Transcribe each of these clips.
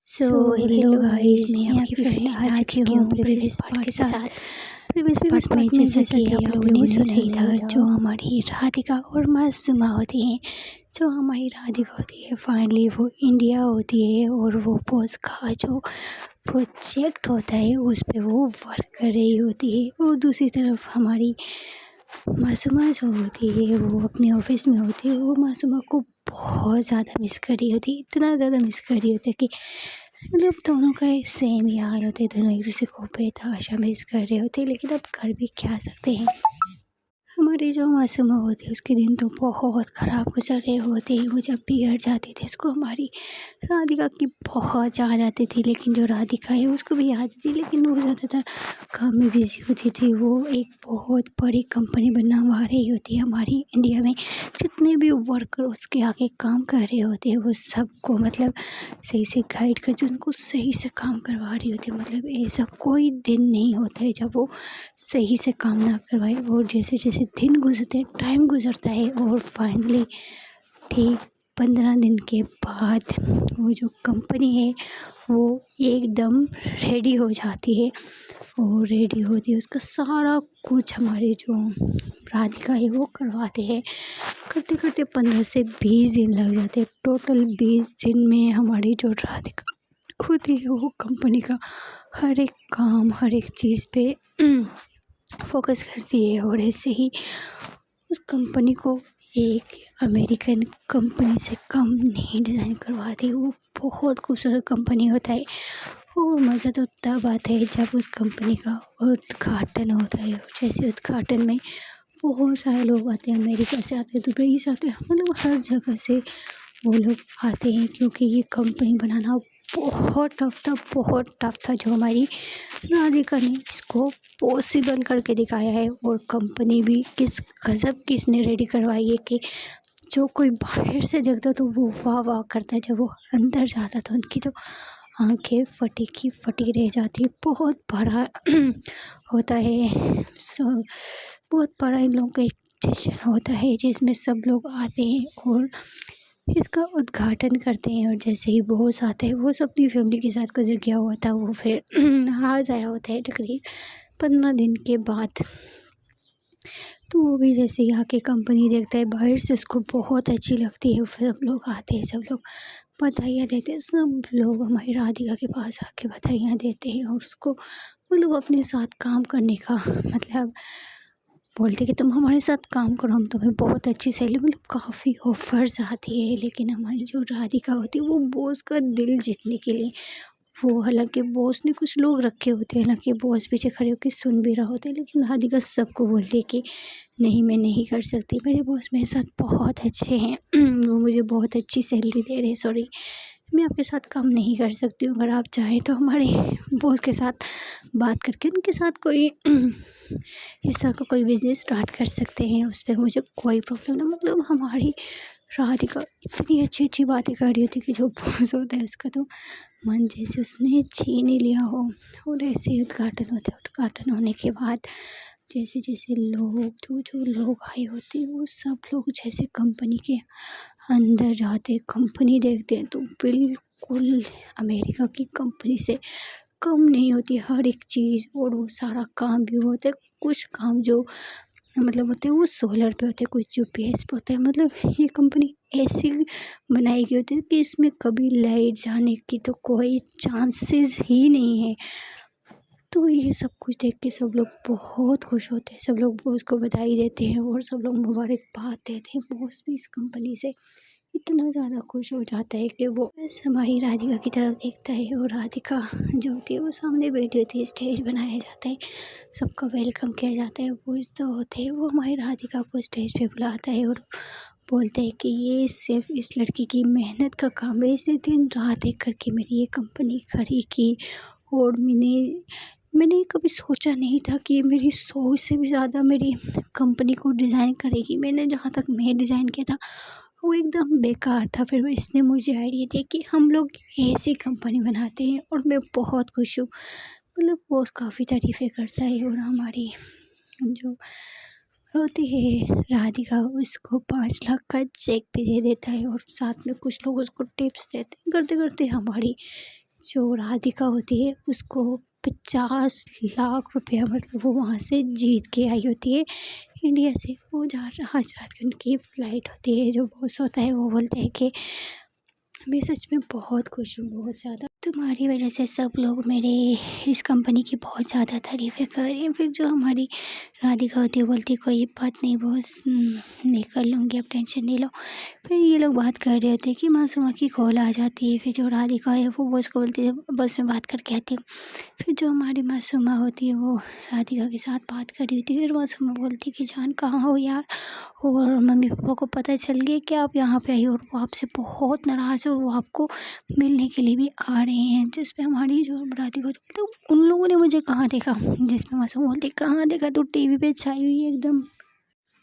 Hello guys, मैं आपकी friend आ चुकी हूँ प्रीवियस पार्ट के साथ। प्रीवियस पार्ट में जैसा कि आप लोगों ने सुना ही था, जो हमारी राधिका और मासूमा होती हैं, जो हमारी राधिका होती है फाइनली वो इंडिया होती है और वो बॉस का जो प्रोजेक्ट होता है उस पे वो वर्क कर रही होती है। और दूसरी तरफ हमारी मासूमा जो होती है वो अपने ऑफिस में होती है। वो मासूमा को बहुत ज़्यादा मिस कर रही होती है, इतना ज़्यादा मिस कर रही होती है कि मतलब दोनों का सेम ही हाल होते हैं। दोनों एक दूसरे को बेतहाशा मिस कर रहे होते हैं, लेकिन अब कर भी क्या सकते हैं। हमारी जो मासूमा होती है उसके दिन तो बहुत ख़राब गुजर रहे होते हैं। वो जब भी घर जाती थी उसको हमारी राधिका की बहुत याद आती थी, लेकिन जो राधिका है उसको भी याद थी, लेकिन वो ज़्यादातर काम में बिजी होती थी। वो एक बहुत बड़ी कंपनी बनवा रही होती है हमारी इंडिया में। जितने भी वर्कर उसके आगे काम कर रहे होते हैं वो सबको मतलब सही से गाइड करती, उनको सही से काम करवा रही होती है। मतलब ऐसा कोई दिन नहीं होता है जब वो सही से काम ना करवाए। और जैसे जैसे दिन गुजरते टाइम गुजरता है और फाइनली ठीक 15 दिन के बाद वो जो कंपनी है वो एकदम रेडी हो जाती है। और रेडी होती है उसका सारा कुछ हमारे जो राधिका है वो करवाते हैं। करते करते 15 से 20 दिन लग जाते हैं। टोटल 20 दिन में हमारी जो राधिका होती है वो कंपनी का हर एक काम हर एक चीज़ पे फोकस करती है। और ऐसे ही उस कंपनी को एक अमेरिकन कंपनी से कम नहीं डिज़ाइन करवाती। वो बहुत खूबसूरत कंपनी होता है। और मज़ा तो तब आता है जब उस कंपनी का उद्घाटन होता है। और जैसे उद्घाटन में बहुत सारे लोग आते हैं, अमेरिका से आते हैं, दुबई से आते हैं, मतलब हर जगह से वो लोग आते हैं, क्योंकि ये कंपनी बनाना बहुत टफ था। जो हमारी राधिका ने इसको पॉसिबल करके दिखाया है। और कंपनी भी किस गज़ब की इसने रेडी करवाई है कि जो कोई बाहर से देखता तो वो वाह वाह करता है, जब वो अंदर जाता तो उनकी तो आंखें फटी की फटी रह जाती है। बहुत बड़ा होता है, बहुत बड़ा इन लोगों का एक सेशन होता है जिसमें सब लोग आते हैं और इसका उद्घाटन करते हैं। और जैसे ही बॉस आते हैं वो सब अपनी फैमिली के साथ गुजर गया हुआ था, वो फिर आज आया होता है तकरीबन 15 दिन के बाद। तो वो भी जैसे ही आके कंपनी देखता है बाहर से उसको बहुत अच्छी लगती है। फिर सब लोग आते हैं, सब लोग बधाइयाँ देते हैं, सब लोग हमारी राधिका के पास आके बधाइयाँ देते हैं और उसको मतलब अपने साथ काम करने का मतलब बोलते कि तुम हमारे साथ काम करो, हम तुम्हें बहुत अच्छी सैलरी मतलब काफ़ी ऑफर्स आती है। लेकिन हमारी जो राधिका होती है वो बॉस का दिल जीतने के लिए वो, हालांकि बॉस ने कुछ लोग रखे होते हैं, हालांकि बॉस पीछे खड़े होकर सुन भी रहा होता है, लेकिन राधिका सबको बोलती है कि नहीं मैं नहीं कर सकती, मेरे बॉस मेरे साथ बहुत अच्छे हैं वो मुझे बहुत अच्छी सैलरी दे रहे हैं, सॉरी मैं आपके साथ काम नहीं कर सकती हूँ। अगर आप चाहें तो हमारे बॉस के साथ बात करके उनके साथ कोई इस तरह का कोई बिज़नेस स्टार्ट कर सकते हैं, उस पर मुझे कोई प्रॉब्लम ना। मतलब हमारी राधिका इतनी अच्छी अच्छी बातें कर रही होती कि जो बॉस होता है उसका तो मन जैसे उसने छीन ही लिया हो। और ऐसे ही उद्घाटन होता है। उद्घाटन होने के बाद जैसे जैसे लोग जो लोग आए होते हैं वो सब लोग जैसे कंपनी के अंदर जाते हैं, कंपनी देखते हैं तो बिल्कुल अमेरिका की कंपनी से कम नहीं होती हर एक चीज़। और वो सारा काम भी होता है, कुछ काम जो मतलब होते हैं वो सोलर पे होते हैं, कुछ यूपीएस पे होते हैं। मतलब ये कंपनी ऐसी बनाई गई होती है कि इसमें कभी लाइट जाने की तो कोई चांसेस ही नहीं है। तो ये सब कुछ देख के सब लोग बहुत खुश होते हैं, सब लोग बॉस को बधाई देते हैं और सब लोग मुबारकबाद देते हैं। बॉस भी इस कंपनी से इतना ज़्यादा खुश हो जाता है कि वो बस हमारी राधिका की तरफ देखता है। और राधिका जो होती है वो सामने बैठी होती है, स्टेज बनाया जाता है, सबका वेलकम किया जाता है। वो जो होते हैं वो हमारी राधिका को स्टेज पे बुलाता है और बोलते हैं कि ये सिर्फ इस लड़की की मेहनत का काम है, इसे दिन रात एक करके मेरी ये कंपनी खड़ी की। और मैंने कभी सोचा नहीं था कि ये मेरी सोच से भी ज़्यादा मेरी कंपनी को डिज़ाइन करेगी। मैंने जहाँ तक मैं डिज़ाइन किया था वो एकदम बेकार था। फिर इसने मुझे आइडिया दिया कि हम लोग ऐसी कंपनी बनाते हैं और मैं बहुत खुश हूँ। मतलब वो काफ़ी तारीफ़ें करता है। और हमारी जो होती है राधिका उसको 5 लाख का चेक भी दे देता है और साथ में कुछ लोग उसको टिप्स देते हैं। करते करते हमारी जो राधिका होती है उसको 50 लाख रुपया मतलब वो वहाँ से जीत के आई होती है इंडिया से। वो आज रात की उनकी फ़्लाइट होती है। जो बॉस होता है वो बोलता है कि मैं सच में बहुत खुश हूँ, बहुत ज़्यादा। तुम्हारी वजह से सब लोग मेरे इस कंपनी की बहुत ज़्यादा तारीफ़ें कर रहे हैं। फिर जो हमारी राधिका होती है बोलती है कोई बात नहीं बॉस, मैं कर लूँगी, आप टेंशन नहीं लो। फिर ये लोग बात कर रहे होते हैं कि मासूमा की कॉल आ जाती है। फिर जो राधिका है वो बॉस को बोलती है बस मैं बात करके आती हूँ। फिर जो हमारी मासूमा होती है वो राधिका के साथ बात कर रही होती है। फिर मासूमा बोलती है कि जान कहाँ हो यार, और मम्मी पापा को पता चल गया कि आप यहाँ पे आई हो और वो आपसे बहुत नाराज़ है और वो आपको मिलने के लिए भी आ रहे हैं। जिस पे हमारी जो राधिका होती है तो उन लोगों ने मुझे कहाँ देखा, जिस पे मासूम बोलती कहाँ देखा, तो टीवी पे छाई हुई है एकदम।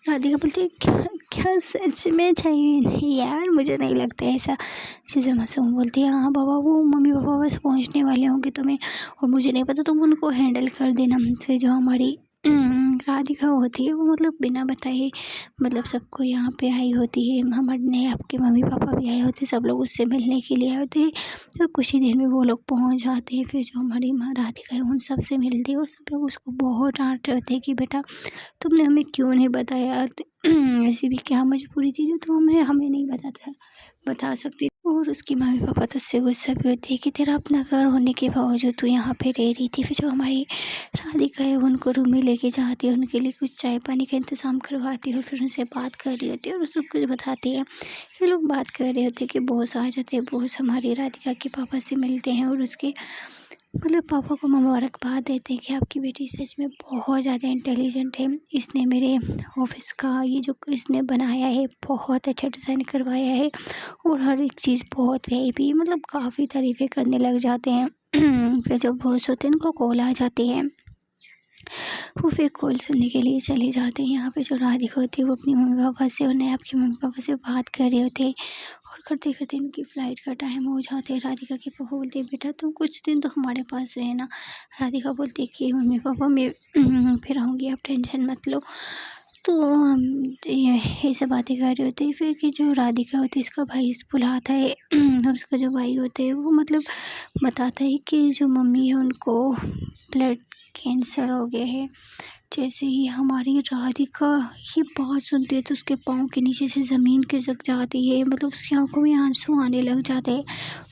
राधिका बोलती है क्या, क्या सच में छाई हुई? नहीं यार मुझे नहीं लगता ऐसा। जिस पे मासूम बोलती है हाँ बाबा वो मम्मी पापा बस पहुँचने वाले होंगे तुम्हें, और मुझे नहीं पता, तुम उनको हैंडल कर देना। फिर जो हमारी राधिका होती है वो मतलब बिना बताए मतलब सबको यहाँ पे आई होती है। हमारे आपके मम्मी पापा भी आए होते हैं, सब लोग उससे मिलने के लिए आए होते हैं। तो कुछ ही देर में वो लोग पहुँच जाते हैं। फिर जो हमारी माँ राधिका है उन सब से मिलती है और सब लोग उसको बहुत डांट रहे होते हैं कि बेटा तुमने हमें क्यों नहीं बताया, ऐसी भी क्या मजबूरी थी जो तुम हमें नहीं बता सकती। और उसकी मम्मी पापा तो उससे गुस्सा भी होती है कि तेरा अपना घर होने के बावजूद तू यहाँ पे रह रही थी। फिर जो हमारी राधिका है उनको रूम में लेके जाती है, उनके लिए कुछ चाय पानी का इंतज़ाम करवाती है और फिर उनसे बात कर रही होती है और सब कुछ बताती है। ये लोग बात कर रहे होते हैं कि बॉस आ जाते हैं। बॉस हमारी राधिका के पापा से मिलते हैं और उसके मतलब पापा को मुबारकबाद देते हैं कि आपकी बेटी सच में बहुत ज़्यादा इंटेलिजेंट है। इसने मेरे ऑफिस का ये जो इसने बनाया है बहुत अच्छा डिज़ाइन करवाया है और हर एक चीज़ बहुत वीआईपी, मतलब काफ़ी तारीफ़ें करने लग जाते हैं। फिर जब बॉस होते हैं उनको कॉल आ जाती है, वो फिर कॉल सुनने के लिए चले जाते हैं। यहाँ पे जो राधिका होती है वो अपनी मम्मी पापा से और नैब के मम्मी पापा से बात कर रहे होते हैं और करते करते इनकी फ़्लाइट का टाइम हो जाता है। राधिका के पापा बोलते हैं बेटा तुम कुछ दिन तो हमारे पास रहना। राधिका बोलती है कि मम्मी पापा मैं फिर आऊँगी, आप टेंशन मत लो। तो हम ये सब बातें कर रहे होते हैं। फिर कि जो राधिका होती है इसका भाई बुलाता है और उसका जो भाई होता है वो मतलब बताता है कि जो मम्मी है उनको ब्लड कैंसर हो गया है। जैसे ही हमारी राधिका ये बात सुनती है तो उसके पाँव के नीचे से ज़मीन खिसक जाती है, मतलब उसकी आंखों में आंसू आने लग जाते हैं।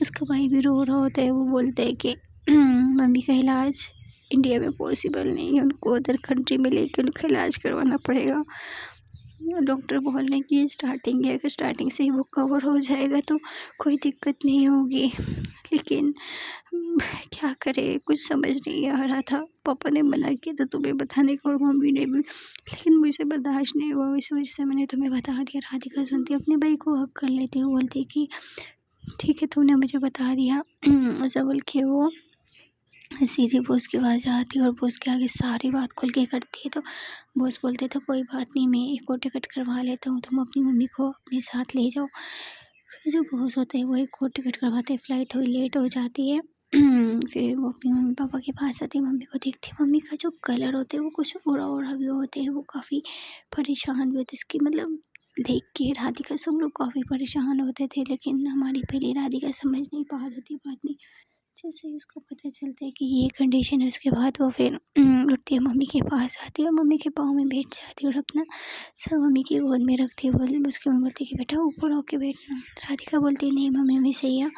उसका भाई भी रो रहा होता है। वो बोलता है कि मम्मी का इलाज इंडिया में पॉसिबल नहीं है, उनको अदर कंट्री में लेके उनका इलाज करवाना पड़ेगा। डॉक्टर बोल रहे हैं कि स्टार्टिंग है, अगर स्टार्टिंग से ही वो कवर हो जाएगा तो कोई दिक्कत नहीं होगी। लेकिन क्या करें, कुछ समझ नहीं आ रहा था। पापा ने मना किया था तुम्हें बताने को और मम्मी ने भी, लेकिन मुझे बर्दाश्त नहीं हुआ, इस वजह से मैंने तुम्हें बता दिया। राधिका सुनती अपने भाई को हक कर लेती है, बोलती कि ठीक है तुमने मुझे बता दिया। ऐसा बोल के वो सीधे बॉस के पास जाती है और बॉस के आगे सारी बात खुल के करती है। तो बॉस बोलते तो कोई बात नहीं, मैं एक और टिकट करवा लेता हूँ, तुम अपनी मम्मी को अपने साथ ले जाओ। फिर जो बॉस होते हैं वो एक और टिकट करवाते हैं। फ़्लाइट हुई लेट हो जाती है। फिर वो अपनी मम्मी पापा के पास आती है, मम्मी को देखती है। मम्मी का जो कलर होता है वो कुछ उड़ा भी होते हैं, वो काफ़ी परेशान भी होते हैं। इसकी मतलब देख के राधिका सब लोग काफ़ी परेशान होते थे, लेकिन हमारी पहली राधिका समझ नहीं पा रही थी बात में। जैसे ही उसको पता चलता है कि ये कंडीशन है उसके बाद वो फिर उठती है, मम्मी के पास आती है और मम्मी के पाँव में बैठ जाती है और अपना सर मम्मी की गोद में रखती है। उसकी मम्मी बोलती है कि बेटा ऊपर होके बैठना। राधिका बोलती है नहीं मम्मी मैं सही है।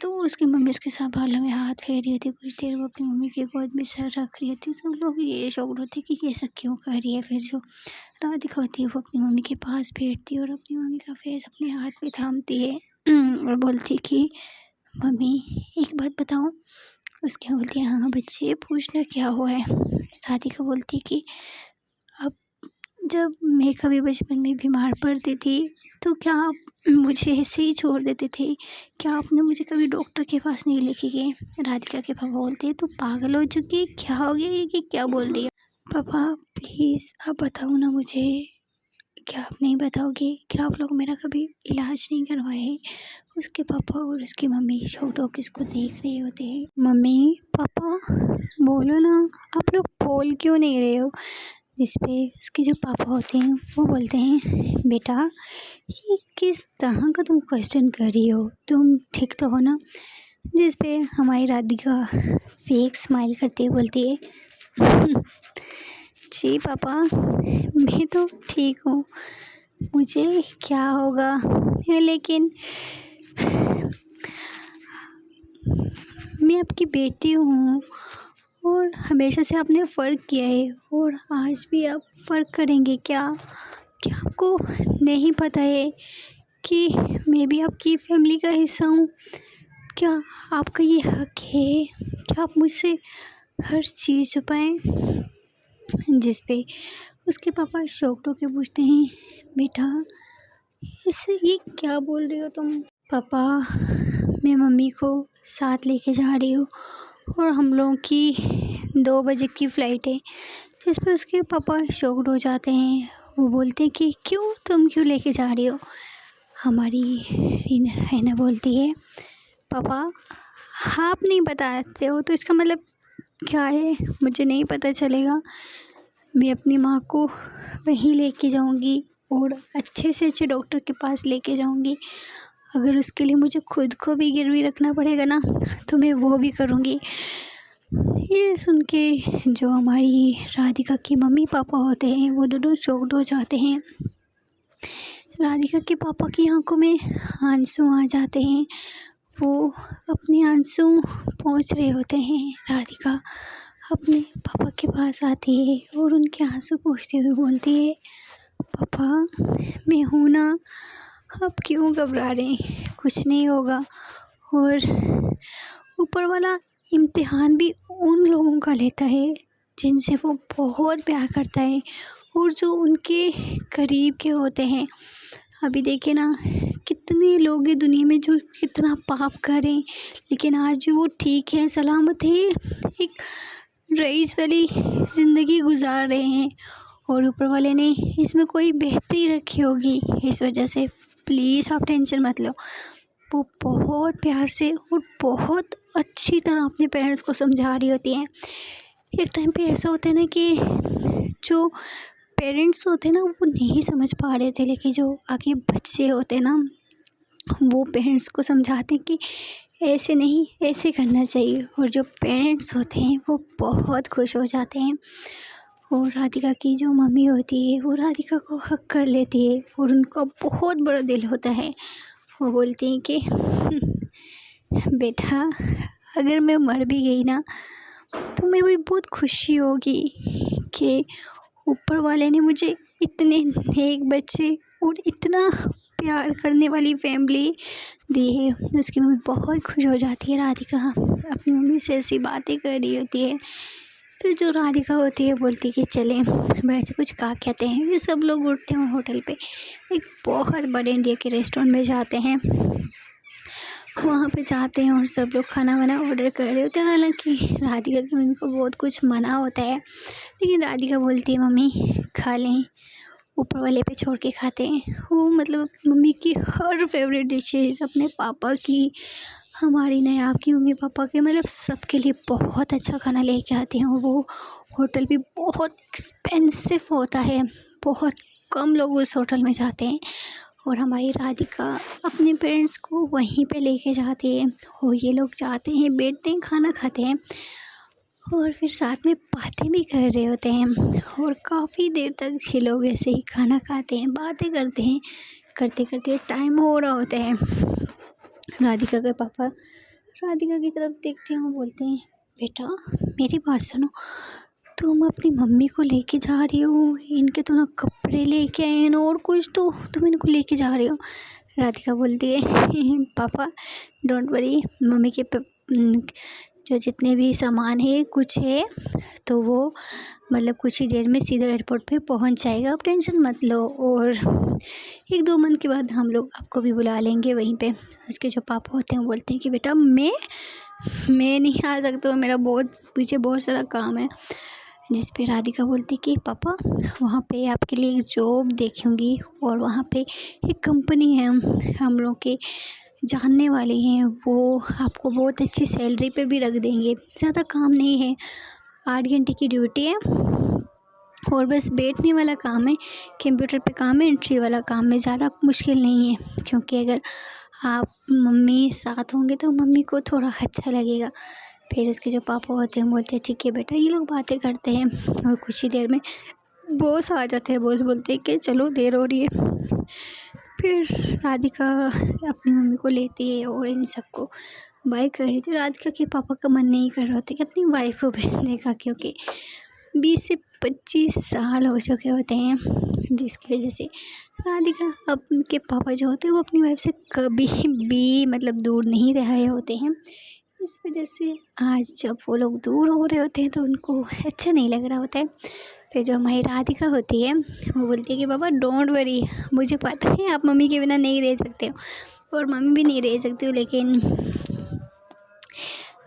तो उसकी मम्मी उसके साथ बालों में हाथ फेर रही होती है। कुछ देर वो अपनी मम्मी की गोद में सर रख रही होती है। सब लोग ये शौक होते कि ये सब क्यों कर रही है। फिर जो राधिका होती है वो अपनी मम्मी के पास बैठती है और अपनी मम्मी का फेस अपने हाथ में थामती है और बोलती कि मम्मी एक बात बताऊँ। उसकी माँ बोलती है हाँ बच्चे पूछना क्या हुआ है। राधिका बोलती कि अब जब मैं कभी बचपन में बीमार पड़ती थी तो क्या आप मुझे ऐसे ही छोड़ देते थे, क्या आपने मुझे कभी डॉक्टर के पास नहीं लेके गए। राधिका के पापा बोलते हैं तू पागल हो चुकी, क्या हो गया ये कि क्या बोल रही है। पापा प्लीज़ आप बताओ ना मुझे, क्या आप नहीं बताओगे, क्या आप लोग मेरा कभी इलाज नहीं करवाए हैं। उसके पापा और उसकी मम्मी शौक होकर इसको देख रहे होते हैं। मम्मी पापा बोलो ना, आप लोग बोल क्यों नहीं रहे हो। जिस पे उसके जो पापा होते हैं वो बोलते हैं बेटा ये किस तरह का तुम क्वेश्चन कर रही हो, तुम ठीक तो हो ना। जिस पे हमारी राधिका फेक स्माइल करते हुए बोलती है, जी पापा, मैं तो ठीक हूँ, मुझे क्या होगा, लेकिन मैं आपकी बेटी हूँ और हमेशा से आपने फ़र्क किया है और आज भी आप फ़र्क करेंगे क्या? क्या आपको नहीं पता है कि मैं भी आपकी फैमिली का हिस्सा हूँ? क्या आपका ये हक है? क्या आप मुझसे हर चीज़ छुपाएं? जिस पे उसके पापा शॉक्ड होके पूछते हैं, बेटा इससे ये क्या बोल रही हो तुम? पापा, मैं मम्मी को साथ लेके जा रही हूँ और हम लोगों की 2 बजे की फ़्लाइट है। जिस पे उसके पापा शॉक्ड हो जाते हैं। वो बोलते हैं कि क्यों, तुम क्यों लेके जा रही हो? हमारी हैना बोलती है, पापा आप नहीं बताते हो तो इसका मतलब क्या है? मुझे नहीं पता चलेगा। मैं अपनी माँ को वहीं लेके जाऊँगी और अच्छे से अच्छे डॉक्टर के पास लेके जाऊँगी। अगर उसके लिए मुझे खुद को भी गिरवी रखना पड़ेगा ना, तो मैं वो भी करूँगी। ये सुन के जो हमारी राधिका के मम्मी पापा होते हैं वो दोनों शॉक्ड हो जाते हैं। राधिका के पापा की आंखों में आंसू आ जाते हैं। वो अपने आंसू पोंछ रहे होते हैं। राधिका अपने पापा के पास आती है और उनके आंसू पोंछते हुए बोलती है, पापा मैं हूँ ना, आप क्यों घबरा रहे हैं? कुछ नहीं होगा। और ऊपर वाला इम्तिहान भी उन लोगों का लेता है जिनसे वो बहुत प्यार करता है और जो उनके करीब के होते हैं। अभी देखिए ना, कितने लोग हैं दुनिया में जो कितना पाप करें, लेकिन आज भी वो ठीक है, सलामत है, एक रईस वाली ज़िंदगी गुजार रहे हैं। और ऊपर वाले ने इसमें कोई बेहतरी रखी होगी, इस वजह से प्लीज़ आप टेंशन मत लो। वो बहुत प्यार से और बहुत अच्छी तरह अपने पेरेंट्स को समझा रही होती हैं। एक टाइम पे ऐसा होता है ना कि जो पेरेंट्स होते हैं ना वो नहीं समझ पा रहे थे, लेकिन जो आगे बच्चे होते हैं ना वो पेरेंट्स को समझाते हैं कि ऐसे नहीं, ऐसे करना चाहिए। और जो पेरेंट्स होते हैं वो बहुत खुश हो जाते हैं। और राधिका की जो मम्मी होती है वो राधिका को हक कर लेती है और उनका बहुत बड़ा दिल होता है। वो बोलती हैं कि बेटा अगर मैं मर भी गई ना तो मैं भी बहुत खुशी होगी कि ऊपर वाले ने मुझे इतने नेक बच्चे और इतना प्यार करने वाली फैमिली दी है। उसकी मम्मी बहुत खुश हो जाती है। राधिका अपनी मम्मी से ऐसी बातें कर रही होती है। फिर जो राधिका होती है बोलती है कि चलें बैठ से कुछ खा के आते हैं। ये सब लोग उठते हैं होटल पे एक बहुत बड़े इंडिया के रेस्टोरेंट में जाते हैं। वहाँ पे जाते हैं और सब लोग खाना वाना ऑर्डर कर रहे होते हैं। हालांकि राधिका की मम्मी को बहुत कुछ मना होता है, लेकिन राधिका बोलती है मम्मी खा लें, ऊपर वाले पे छोड़ के खाते हैं। वो मतलब मम्मी की हर फेवरेट डिशेज़ अपने पापा की, हमारी नहीं आपकी मम्मी पापा के, मतलब सबके लिए बहुत अच्छा खाना लेके आते हैं। और वो होटल भी बहुत एक्सपेंसिव होता है, बहुत कम लोग उस होटल में जाते हैं। और हमारी राधिका अपने पेरेंट्स को वहीं पे लेके जाती है और ये लोग जाते हैं, बैठते हैं, खाना खाते हैं और फिर साथ में बातें भी कर रहे होते हैं। और काफ़ी देर तक ये लोग ऐसे ही खाना खाते हैं, बातें करते हैं, करते करते टाइम हो रहा होता है। राधिका के पापा राधिका की तरफ देखते हैं और बोलते हैं, बेटा मेरी बात सुनो, तुम अपनी मम्मी को लेके जा रही हो, इनके तो ना कपड़े लेके आए हैं ना और कुछ, तो तुम इनको लेके जा रही हो। राधिका बोलती है पापा डोंट वरी, मम्मी के जो जितने भी सामान है कुछ है तो वो मतलब कुछ ही देर में सीधा एयरपोर्ट पे पहुंच जाएगा, आप टेंशन मत लो। और 1-2 मंथ के बाद हम लोग आपको भी बुला लेंगे वहीं पे। उसके जो पापा होते हैं वो बोलते हैं कि बेटा मैं नहीं आ सकता, मेरा बहुत पीछे बहुत सारा काम है। जिस पे राधिका बोलती कि पापा वहाँ पे आपके लिए एक जॉब देखूँगी और वहाँ पे एक कंपनी है, हम लोग के जानने वाले हैं, वो आपको बहुत अच्छी सैलरी पे भी रख देंगे, ज़्यादा काम नहीं है, 8 घंटे की ड्यूटी है और बस बैठने वाला काम है, कंप्यूटर पे काम है, एंट्री वाला काम है, ज़्यादा मुश्किल नहीं है। क्योंकि अगर आप मम्मी साथ होंगे तो मम्मी को थोड़ा अच्छा लगेगा। फिर उसके जो पापा होते हैं बोलते हैं ठीक है बेटा, ये लोग बातें करते हैं और कुछ ही देर में बॉस आ जाते हैं। बॉस बोलते हैं कि चलो देर हो रही है। फिर राधिका अपनी मम्मी को लेती है और इन सबको बाय कर रही थी। राधिका के पापा का मन नहीं कर रहा होता कि अपनी वाइफ को भेजने का, क्योंकि 20 से 25 साल हो चुके होते हैं, जिसकी वजह से राधिका अब उनके पापा जो होते हैं वो अपनी वाइफ से कभी भी मतलब दूर नहीं रहे होते हैं। इस वजह से आज जब वो लोग दूर हो रहे होते हैं तो उनको अच्छा नहीं लग रहा होता है। फिर जो हमारी राधिका होती है वो बोलती है कि बाबा डोंट वरी, मुझे पता है आप मम्मी के बिना नहीं रह सकते हो और मम्मी भी नहीं रह सकती हो, लेकिन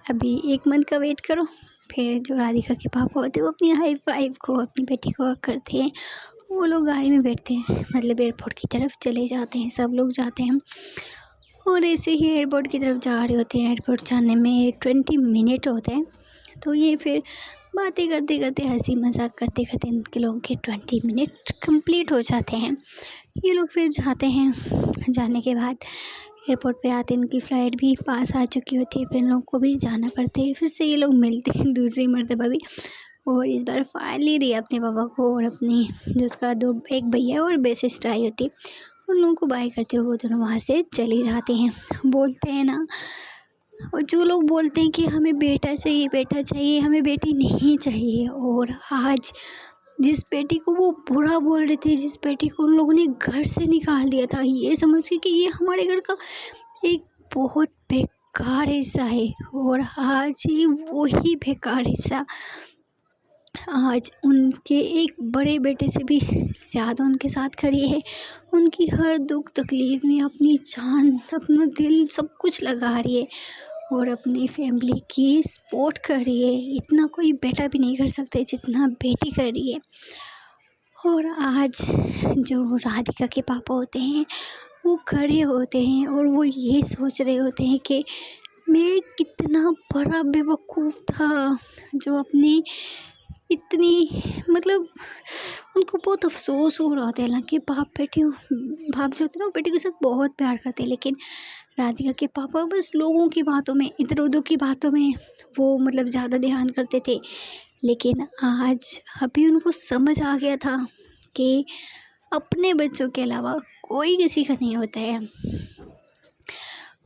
अभी 1 मंथ का वेट करो। फिर जो राधिका के पापा होते हैं वो अपनी हाई फाइव को अपनी बेटी को करते हैं। वो लोग गाड़ी में बैठते हैं, मतलब एयरपोर्ट की तरफ चले जाते हैं, सब लोग जाते हैं। और ऐसे ही एयरपोर्ट की तरफ जा रहे होते हैं। एयरपोर्ट जाने में 20 मिनट होते हैं। तो ये फिर बातें करते करते, हंसी मजाक करते करते इनके लोगों के 20 मिनट कंप्लीट हो जाते हैं। ये लोग फिर जाते हैं। जाने के बाद एयरपोर्ट पे आते हैं, इनकी फ़्लाइट भी पास आ चुकी होती है। फिर इन लोगों को भी जाना पड़ता है। फिर से ये लोग मिलते हैं दूसरी मर्तबा भी, और इस बार फाइनली रिया अपने पापा को और अपनी जो उसका एक भैया और बेस्ट सिस्टर आई होती है उन लोगों को बाय करते हुए वो दोनों वहाँ से चले जाते हैं। बोलते हैं ना, और जो लोग बोलते हैं कि हमें बेटा चाहिए, बेटा चाहिए, हमें बेटी नहीं चाहिए, और आज जिस बेटी को वो बुरा बोल रहे थे, जिस बेटी को उन लोगों ने घर से निकाल दिया था, ये समझ के कि ये हमारे घर का एक बहुत बेकार हिस्सा है, और आज ये वही बेकार हिस्सा आज उनके एक बड़े बेटे से भी ज़्यादा उनके साथ खड़ी है। उनकी हर दुख तकलीफ़ में अपनी जान, अपना दिल सब कुछ लगा रही है और अपनी फैमिली की सपोर्ट कर रही है। इतना कोई बेटा भी नहीं कर सकता जितना बेटी कर रही है। और आज जो राधिका के पापा होते हैं वो खड़े होते हैं और वो ये सोच रहे होते हैं कि मैं कितना बड़ा बेवकूफ़ था जो अपनी इतनी मतलब उनको बहुत अफसोस हो रहा था। हालांकि बाप जो होते हैं ना वो बेटी के साथ बहुत प्यार करते हैं, लेकिन राधिका के पापा बस लोगों की बातों में, इधर उधर की बातों में वो मतलब ज़्यादा ध्यान करते थे। लेकिन आज अभी उनको समझ आ गया था कि अपने बच्चों के अलावा कोई किसी का नहीं होता है।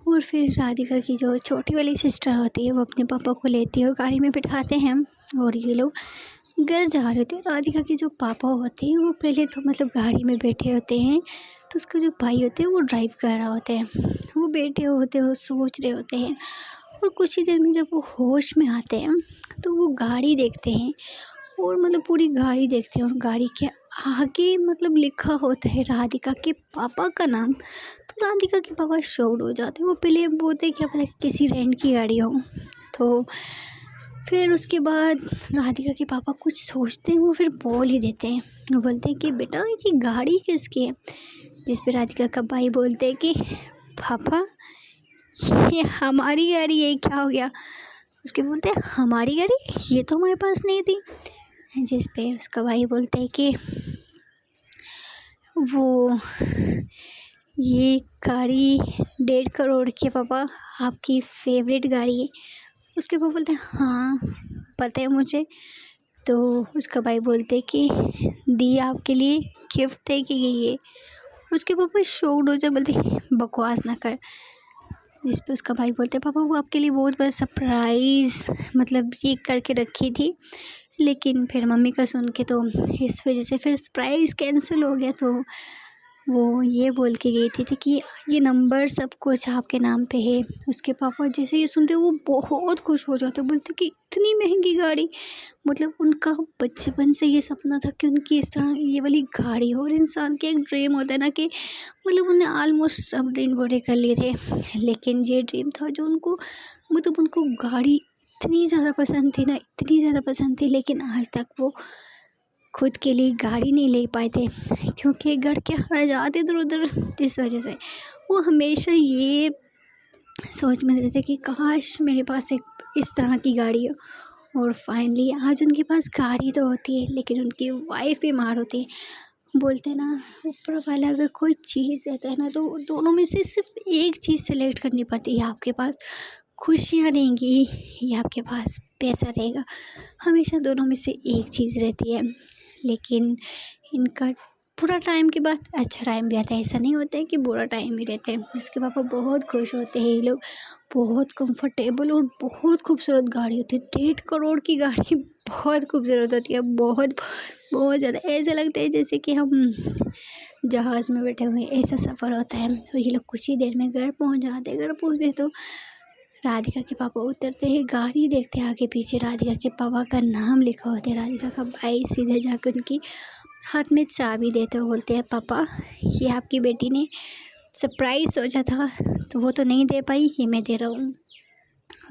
और फिर राधिका की जो छोटी वाली सिस्टर होती है वो अपने पापा को लेती है और गाड़ी में बिठाते हैं और ये लोग घर जा रहे थे। राधिका के जो पापा होते हैं वो पहले तो मतलब गाड़ी में बैठे होते हैं, तो उसका जो भाई होते हैं वो ड्राइव कर रहा होता है। वो बैठे होते हैं और सोच रहे होते हैं, और कुछ ही देर में जब वो होश में आते हैं तो वो गाड़ी देखते हैं और मतलब पूरी गाड़ी देखते हैं और गाड़ी के आगे मतलब लिखा होता है राधिका के पापा का नाम। तो राधिका के पापा शॉक्ड हो जाते हैं। वो पहले बोलते क्या पता किसी रेंट की गाड़ी हो। तो फिर उसके बाद राधिका के पापा कुछ सोचते हैं, वो फिर बोल ही देते हैं। वो बोलते हैं कि बेटा ये गाड़ी किसकी है। जिस पे राधिका का भाई बोलते हैं कि पापा ये हमारी गाड़ी है, क्या हो गया। उसके बोलते हैं हमारी गाड़ी, ये तो हमारे पास नहीं थी। जिस पे उसका भाई बोलते हैं कि वो ये गाड़ी 1.5 करोड़ की पापा आपकी फेवरेट गाड़ी है। उसके पापा बोलते हैं हाँ पता है मुझे। तो उसका भाई बोलते कि दी आपके लिए गिफ्ट है कि ये। उसके पापा शॉक्ड हो जाए, बोलते बकवास ना कर। जिस पे उसका भाई बोलते पापा वो आपके लिए बहुत बड़ा सरप्राइज़ मतलब ये करके रखी थी, लेकिन फिर मम्मी का सुन के तो इस वजह से फिर सरप्राइज़ कैंसिल हो गया। तो वो ये बोल के गई थी कि ये नंबर सब कुछ आपके नाम पे है। उसके पापा जैसे ये सुनते वो बहुत खुश हो जाते, बोलते कि इतनी महंगी गाड़ी। मतलब उनका बचपन से ये सपना था कि उनकी इस तरह ये वाली गाड़ी हो। और इंसान के एक ड्रीम होता है ना कि मतलब उन्हें ऑलमोस्ट सब ड्रीम पूरे कर लिए थे, लेकिन ये ड्रीम था जो उनको मतलब उनको गाड़ी इतनी ज़्यादा पसंद थी ना, इतनी ज़्यादा पसंद थी, लेकिन आज तक वो खुद के लिए गाड़ी नहीं ले पाए थे क्योंकि घर के हालात इधर उधर। इस वजह से वो हमेशा ये सोच में रहते थे कि काश मेरे पास एक इस तरह की गाड़ी हो। और फाइनली आज उनके पास गाड़ी तो होती है, लेकिन उनकी वाइफ बीमार होती है। बोलते हैं ना, ऊपर वाला अगर कोई चीज़ देता है ना, तो दोनों में से सिर्फ एक चीज़ सेलेक्ट करनी पड़ती है। आपके पास खुशियाँ रहेंगी या आपके पास पैसा रहेगा, हमेशा दोनों में से एक चीज़ रहती है। लेकिन इनका बुरा टाइम के बाद अच्छा टाइम भी आता है। ऐसा नहीं होता है कि बुरा टाइम ही रहता है। उसके पापा बहुत खुश होते हैं। ये लोग बहुत कंफर्टेबल और बहुत खूबसूरत गाड़ी होती है। 1.5 करोड़ की गाड़ी बहुत खूबसूरत होती है। बहुत बहुत ज़्यादा ऐसा लगता है जैसे कि हम जहाज़ में बैठे हुए हैं, ऐसा सफ़र होता है। और ये लोग कुछ ही देर में घर पहुंच जाते हैं। घर पहुंचते तो राधिका के पापा उतरते हैं, गाड़ी देखते हैं आगे पीछे राधिका के पापा का नाम लिखा होता है। राधिका का भाई सीधे जाकर उनकी हाथ में चाबी देते और बोलते हैं, पापा ये आपकी बेटी ने सरप्राइज़ सोचा था, तो वो तो नहीं दे पाई, ये मैं दे रहा हूँ।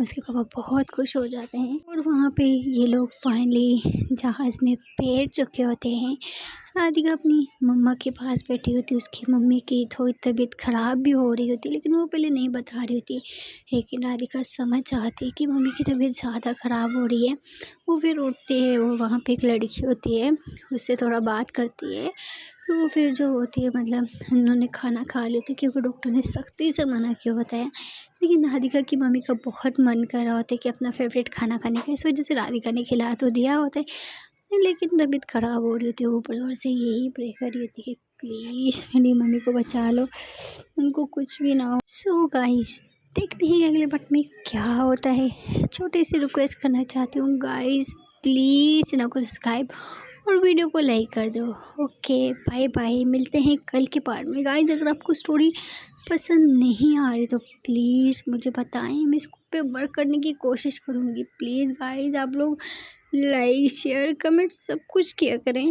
उसके पापा बहुत खुश हो जाते हैं। और वहाँ पे ये लोग फाइनली जहाज़ में बैठ चुके होते हैं। राधिका अपनी मम्मा के पास बैठी होती है। उसकी मम्मी की थोड़ी तबीयत ख़राब भी हो रही होती, लेकिन वो पहले नहीं बता रही होती। लेकिन राधिका समझ जाती है कि मम्मी की तबीयत ज़्यादा ख़राब हो रही है। वो फिर उठते हैं और वहाँ पे एक लड़की होती है, उससे थोड़ा बात करती है। तो वो फिर जो होती है, मतलब उन्होंने खाना खा लिया था क्योंकि डॉक्टर ने सख्ती से मना किया होता है। लेकिन राधिका की मम्मी का बहुत मन कर रहा होता है कि अपना फेवरेट खाना खाने का। इस वजह से राधिका ने खिला तो दिया होता है, लेकिन तबीयत ख़राब हो रही होती है। ऊपर और से यही प्रे कर रही होती है कि प्लीज़ मेरी मम्मी को बचा लो, उनको कुछ भी ना हो। सो गाइस, देखते हैं अगले पार्ट में क्या होता है। छोटी सी रिक्वेस्ट करना चाहती हूँ गाइस, प्लीज़ चैनल को सब्सक्राइब और वीडियो को लाइक कर दो। ओके, बाय बाय, मिलते हैं कल के पार्ट में। गाइस अगर आपको स्टोरी पसंद नहीं आ रही तो प्लीज़ मुझे बताएं, मैं इसको पे वर्क करने की कोशिश करूँगी। प्लीज़ गाइस आप लोग लाइक शेयर कमेंट सब कुछ किया करें।